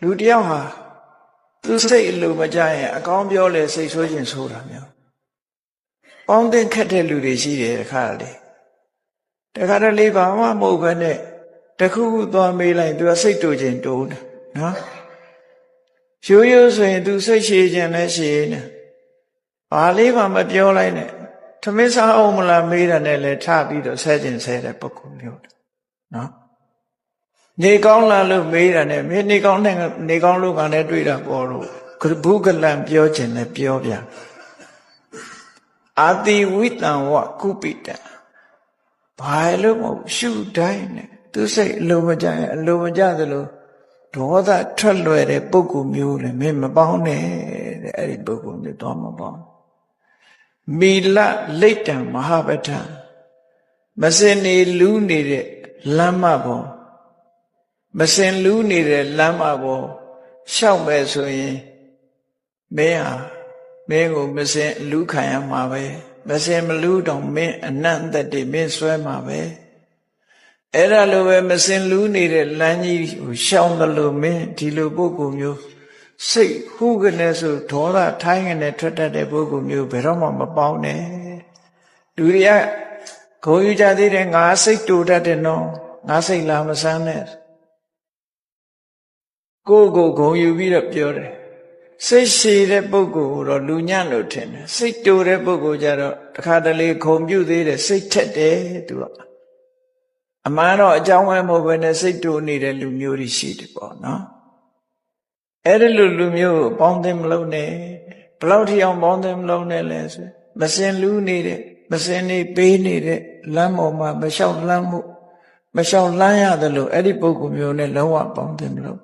လူတယောက်ဟာသူစိတ်အလိုမကျရင်အကောင်းပြောလဲစိတ်ဆိုးခြင်းဆိုတာမျိုးပေါင်းတင်ခက်တဲ့လူတွေရှိတယ်တခါတလေဘာမှမဟုတ်ဘဲနဲ့တခုခုသွားမေးလိုက်သူကစိတ်တူခြင်းတူးတယ်နော်ရိုးဆိုရင်သူစိတ်ရှည်ခြင်းလည်းရှည်နေဘာလေးမှမပြောလိုက်နဲ့ထမင်းစားအောင်မလားမေးတာနဲ့လည်းထပြီးတော့ဆဲခြင်းဆဲတဲ့ပုဂ္ဂိုလ်မျိုးနော်နေကောင်းလားလို့မေးတာနဲ့မင်းနေကောင်းလို့ကလည်းတွေ့တာပေါ်လို့ဘုကလံပြောခြင်းနဲ့ပြောပြန်အာတိဝိတံဝကုပိတံဘာလို့မဟုတ်ရှုတိုင်းနဲ့သူစိတ်အလိုမကျရင်အလိုမကျသလိုဒေါသထွက်လွယ်တဲ့ပုဂ္ဂိုလ်မျိုးလည်းမင်းမပေါင်းနဲ့တဲ့အဲ့ဒီပုဂ္ဂိုလ်မျိုးတော့မပေါင်းမီလလိတ်တံမဟာပဋ္ဌာမစင်နေလူးနေတဲ့လမ်းမပေါ်မစင်လူးနေတဲ့လမ်းမပေါ်ရှောက်မယ်ဆိုရင်မင်းကိုမစင်လူးခံရမှာပဲမစင်မလူးတော့မင်းအနန္တတည်းမင်းဆွဲမှာပဲအဲ့ဒါလိုပဲမစင်လူးနေတဲ့လမ်းကြီးကိုရှောင်တယ်လို့မင်းဒီလိုပုဂ္ဂိုလ်မျိုးစိတ်ဟုကနေဆိုဒေါသထိုင်းကနေထွက်တတ်တဲ့ပုဂ္ဂိုလ်မျိုးဘယ်တော့မှမပေါင်းနဲ့လူတွေကဂုဏ်ယူကြသေးတယ်ငါစိတ်တူတတ်တယ်နော်ငါစိတ်လာမဆန်းနဲ့ကိုယ်ဂုဏ်ယူပြီးတော့ပြောတယ်စိတ်ရှည်တဲ့ပုဂ္ဂိုလ်ကိုတော့လူညံ့လို့ထင်တယ်စိတ်တူတဲ့ပုဂ္ဂိုလ်ကြတော့တခါတလေခုံပြုတ်သေးတယ်စိတ်ထက်တယ်သူကအမှန်တော့အကြောင်းပဲမဟုတ်ဘဲနဲ့စိတ်တူနေတဲ့လူမျိုးတွေရှိတယ်ပေါ့နော်အဲ့ဒီလူမျိုးကိုပေါင်းသင်းမလုပ်နဲ့ဘယ်လောက်ထိအောင်ပေါင်းသင်းမလုပ်နဲ့လဲဆိုမစင်လူးနေတဲ့မစင်နေပေးနေတဲ့လမ်းပေါ်မှာမလျှောက်လမ်းရတယ်လို့အဲ့ဒီပုဂ္ဂိုလ်မျိုးနဲ့လုံးဝပေါင်းသင်းမလုပ်